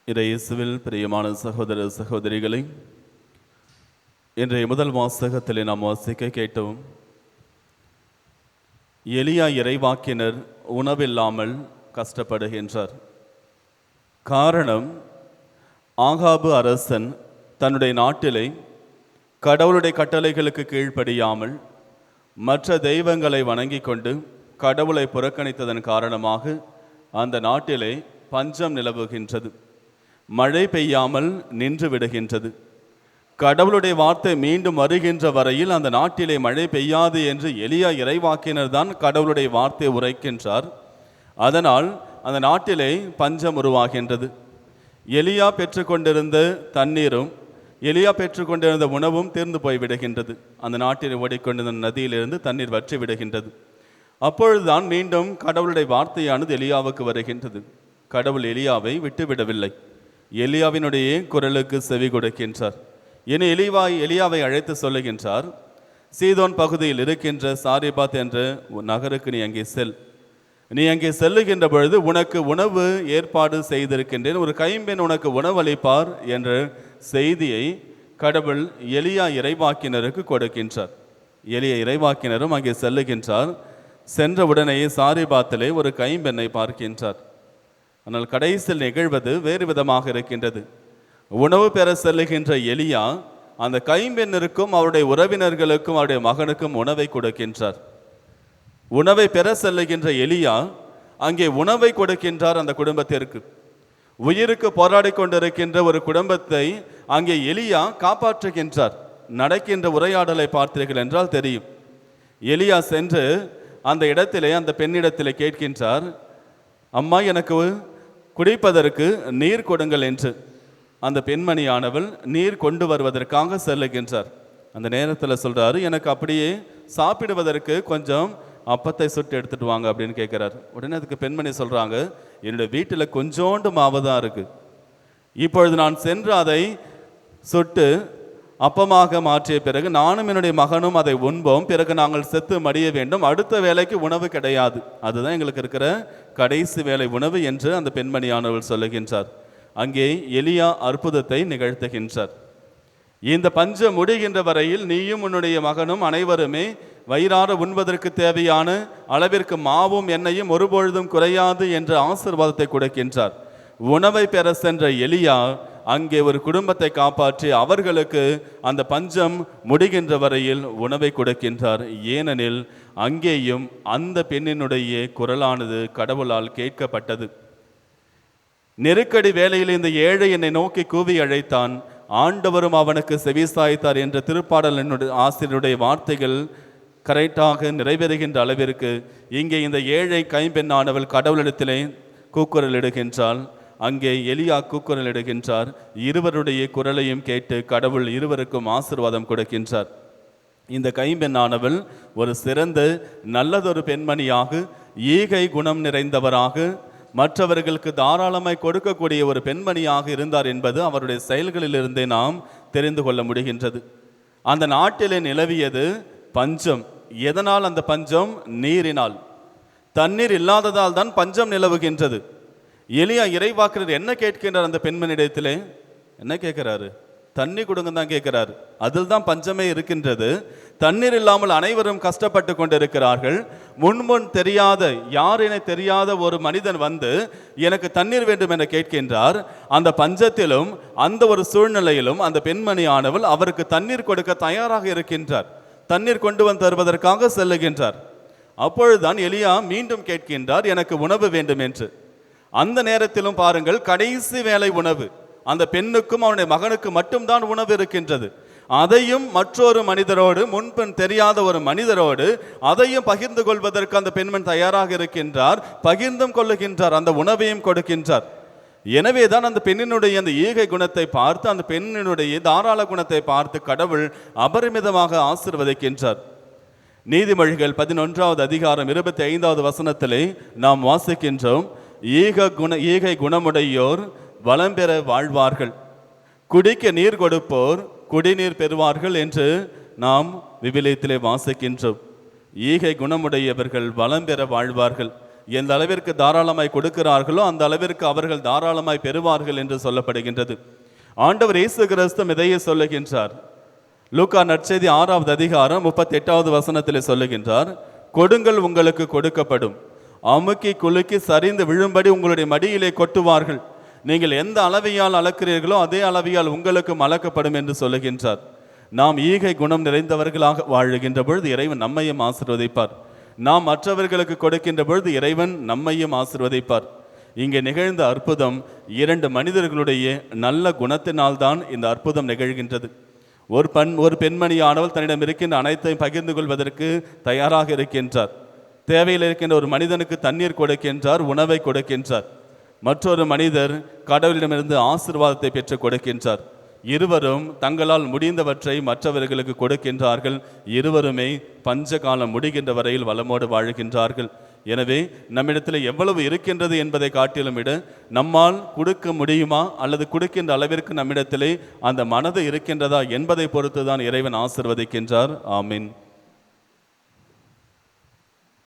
இயேசுவில் பிரியமான சகோதர சகோதரிகளை, இன்றைய முதல் வாசகத்திலே நாம் வாசிக்க கேட்டோம். எலியா இறைவாக்கினர் உணவில்லாமல் கஷ்டப்படுகின்றார். காரணம், ஆகாபு அரசன் தன்னுடைய நாட்டிலே கடவுளுடைய கட்டளைகளுக்கு கீழ்ப்படியாமல் மற்ற தெய்வங்களை வணங்கி கொண்டு கடவுளை புறக்கணித்ததன் காரணமாக அந்த நாட்டிலே பஞ்சம் நிலவுகின்றது. மழை பெய்யாமல் நின்று விடுகின்றது. கடவுளுடைய வார்த்தை மீண்டும் வருகின்ற வரையில் அந்த நாட்டிலே மழை பெய்யாது என்று எலியா இறைவாக்கினர் தான் கடவுளுடைய வார்த்தை உரைக்கின்றார். அதனால் அந்த நாட்டிலே பஞ்சம் உருவாகின்றது. எலியா பெற்றுக்கொண்டிருந்த தண்ணீரும் எலியா பெற்றுக்கொண்டிருந்த உணவும் தீர்ந்து போய்விடுகின்றது. அந்த நாட்டில் ஓடிக்கொண்டிருந்த நதியிலிருந்து தண்ணீர் வற்றி விடுகின்றது. அப்பொழுதுதான் மீண்டும் கடவுளுடைய வார்த்தையானது எலியாவுக்கு வருகின்றது. கடவுள் எலியாவை விட்டுவிடவில்லை. எலியாவினுடைய குரலுக்கு செவி கொடுக்கின்றார். இனி எலியாவை அழைத்து சொல்லுகின்றார், சீதோன் பகுதியில் இருக்கின்ற சாரிபாத் என்ற நகருக்கு நீ அங்கே செல். நீ அங்கே செல்லுகின்ற பொழுது உனக்கு உணவு ஏற்பாடு செய்திருக்கின்றேன், ஒரு கைம்பெண் உனக்கு உணவளிப்பார் என்ற செய்தியை கடவுள் எலியா இறைவாக்கினருக்கு கொடுக்கின்றார். எலியா இறைவாக்கினரும் அங்கே செல்லுகின்றார். சென்ற உடனேயே சாரிபாத்திலே ஒரு கைம்பெண்ணை பார்க்கின்றார். ஆனால் கடைசியில் நிகழ்வது வேறு விதமாக இருக்கின்றது. உணவு பெற செல்லுகின்ற எலியா அந்த கைம்பெண்ணிற்கும் அவருடைய உறவினர்களுக்கும் அவருடைய மகனுக்கும் உணவை கொடுக்கின்றார். உணவை பெற செல்லுகின்ற எலியா அங்கே உணவை கொடுக்கின்றார் அந்த குடும்பத்திற்கு. உயிருக்கு போராடி கொண்டிருக்கின்ற ஒரு குடும்பத்தை அங்கே எலியா காப்பாற்றுகின்றார். நடக்கின்ற உரையாடலை பார்த்தீர்கள் என்றால் தெரியும். எலியா சென்று அந்த இடத்திலே அந்த பெண்ணிடத்திலே கேட்கின்றார், அம்மா எனக்கு குடிப்பதற்கு நீர் கொடுங்கள் என்று. அந்த பெண்மணியானவள் நீர் கொண்டு வருவதற்காக செல்லுகின்றார். அந்த நேரத்தில் சொல்கிறாரு, எனக்கு அப்படியே சாப்பிடுவதற்கு கொஞ்சம் அப்பத்தை சுட்டு எடுத்துட்டு வாங்க அப்படின்னு கேட்குறாரு. உடனே அதுக்கு பெண்மணி சொல்கிறாங்க, என்னுடைய வீட்டில் கொஞ்சோண்டு மாவு தான் இருக்குது. இப்பொழுது நான் சென்று அதை சுட்டு அப்பமாக மாற்றிய பிறகு நானும் என்னுடைய மகனும் அதை உண்போம். பிறகு நாங்கள் செத்து மடிய வேண்டும். அடுத்த வேலைக்கு உணவு கிடையாது. அதுதான் எங்களுக்கு இருக்கிற கடைசி வேலை உணவு என்று அந்த பெண்மணியானவள் சொல்லுகின்றார். அங்கே எலியா அற்புதத்தை நிகழ்த்துகின்றார். இந்த பஞ்சம் முடிகின்ற வரையில் நீயும் உன்னுடைய மகனும் அனைவருமே வயிறார உண்பதற்கு தேவையான அளவிற்கு மாவும் எண்ணெயும் ஒருபொழுதும் குறையாது என்ற ஆசீர்வாதத்தை கொடுக்கின்றார். உணவை பெற சென்ற எலியா அங்கே ஒரு குடும்பத்தை காப்பாற்றி அவர்களுக்கு அந்த பஞ்சம் முடிகின்ற வரையில் உணவை கொடுக்கின்றார். ஏனெனில் அங்கேயும் அந்த பெண்ணினுடைய குரலானது கடவுளால் கேட்கப்பட்டது. நெருக்கடி வேளையில் இந்த ஏழை என்னை நோக்கி கூவி அழைத்தான், ஆண்டவரும் அவனுக்கு செவிசாய்த்தார் என்ற திருப்பாடல் ஆசிரியருடைய வார்த்தைகள் கரெக்டாக நிறைவேறுகின்ற அளவிற்கு இங்கே இந்த ஏழை கைம்பெண்ணானவள் கடவுளிடத்திலே கூக்குரல் இடுகின்றாள். அங்கே எலியா கூக்குரல் இடுகின்றார். இருவருடைய குரலையும் கேட்டு கடவுள் இருவருக்கும் ஆசீர்வாதம் கொடுக்கின்றார். இந்த கைம்பெண்ணானவள் ஒரு சிறந்த நல்லதொரு பெண்மணியாக, ஈகை குணம் நிறைந்தவராக, மற்றவர்களுக்கு தாராளமாய் கொடுக்கக்கூடிய ஒரு பெண்மணியாக இருந்தார் என்பது அவருடைய செயல்களிலிருந்தே நாம் தெரிந்து கொள்ள முடிகின்றது. அந்த நாட்டிலே நிலவியது பஞ்சம். எதனால் அந்த பஞ்சம்? நீரினால். தண்ணீர் இல்லாததால் தான் பஞ்சம் நிலவுகின்றது. எலியா இறைவாக்கினர் என்ன கேட்கின்றார்? அந்த பெண்மணியிடத்திலே என்ன கேட்கிறாரு? தண்ணி கொடுங்க தான் கேட்கிறாரு. அதில் தான் பஞ்சமே இருக்கின்றது. தண்ணீர் இல்லாமல் அனைவரும் கஷ்டப்பட்டு கொண்டிருக்கிறார்கள். முன் தெரியாத, யாரென தெரியாத ஒரு மனிதன் வந்து எனக்கு தண்ணீர் வேண்டும் என கேட்கின்றார். அந்த பஞ்சத்திலும் அந்த ஒரு சூழ்நிலையிலும் அந்த பெண்மணியானவள் அவருக்கு தண்ணீர் கொடுக்க தயாராக இருக்கின்றார். தண்ணீர் கொண்டு வந்து தருவதற்காக செல்லுகின்றார். அப்பொழுதுதான் எலியா மீண்டும் கேட்கின்றார், எனக்கு உணவு வேண்டும் என்று. அந்த நேரத்திலும் பாருங்கள், கடைசி வேலை உணவு. அந்த பெண்ணுக்கும் அவனுடைய மகனுக்கு மட்டும்தான் உணவு இருக்கின்றது. அதையும் மற்றொரு மனிதரோடு, முன்பெண் தெரியாத ஒரு மனிதரோடு அதையும் பகிர்ந்து கொள்வதற்கு அந்த பெண்மண் தயாராக இருக்கின்றார். பகிர்ந்தும் கொள்ளுகின்றார், அந்த உணவையும் கொடுக்கின்றார். எனவே தான் அந்த பெண்ணினுடைய அந்த ஈகை குணத்தை பார்த்து, அந்த பெண்ணினுடைய தாராள குணத்தை பார்த்து கடவுள் அபரிமிதமாக ஆசீர்வதிக்கின்றார். நீதிமொழிகள் 11வது அதிகாரம் 25வது வசனத்திலே நாம் வாசிக்கின்றோம், ஈகை குணமுடையோர் வளம் பெற வாழ்வார்கள், குடிக்க நீர் கொடுப்போர் குடிநீர் பெறுவார்கள் என்று நாம் விவிலியத்திலே வாசிக்கின்றோம். ஈகை குணமுடையவர்கள் வளம் பெற வாழ்வார்கள். எந்த அளவிற்கு தாராளமாய் கொடுக்கிறார்களோ அந்த அளவிற்கு அவர்கள் தாராளமாய் பெறுவார்கள் என்று சொல்லப்படுகின்றது. ஆண்டவர் இயேசு கிறிஸ்து இதையே சொல்லுகின்றார். லூக்கா நற்செய்தி 6வது அதிகாரம் 38வது வசனத்திலே சொல்லுகின்றார், கொடுங்கள் உங்களுக்கு கொடுக்கப்படும், அமுக்கி குலுக்கி சரிந்து விழும்படி உங்களுடைய மடியிலே கொட்டுவார்கள், நீங்கள் எந்த அளவையால் அளக்கிறீர்களோ அதே அளவையால் உங்களுக்கும் அளக்கப்படும் என்று சொல்லுகின்றார். நாம் ஈகை குணம் நிறைந்தவர்களாக வாழுகின்ற பொழுது இறைவன் நம்மையும் ஆசீர்வதிப்பார். நாம் மற்றவர்களுக்கு கொடுக்கின்ற பொழுது இறைவன் நம்மையும் ஆசீர்வதிப்பார். இங்கே நிகழ்ந்த அற்புதம் 2 மனிதர்களுடைய நல்ல குணத்தினால்தான் இந்த அற்புதம் நிகழ்கின்றது. ஒரு பெண்மணியானவள் தன்னிடம் இருக்கின்ற அனைத்தையும் பகிர்ந்து கொள்வதற்கு தயாராக இருக்கின்றார். தேவையில் இருக்கின்ற ஒரு மனிதனுக்கு தண்ணீர் கொடுக்கின்றார், உணவை கொடுக்கின்றார். மற்றொரு மனிதர் கடவுளிடமிருந்து ஆசீர்வாதத்தை பெற்று கொடுக்கின்றார். இருவரும் தங்களால் முடிந்தவற்றை மற்றவர்களுக்கு கொடுக்கின்றார்கள். இருவருமே பஞ்ச காலம் முடிகின்ற வரையில் வளமோடு வாழ்கின்றார்கள். எனவே நம்மிடத்தில் எவ்வளவு இருக்கின்றது என்பதை காட்டிலும் விட நம்மால் கொடுக்க முடியுமா அல்லது கொடுக்கின்ற அளவிற்கு நம்மிடத்திலே அந்த மனது இருக்கின்றதா என்பதை பொறுத்து தான் இறைவன் ஆசீர்வதிக்கின்றார். ஆமீன்.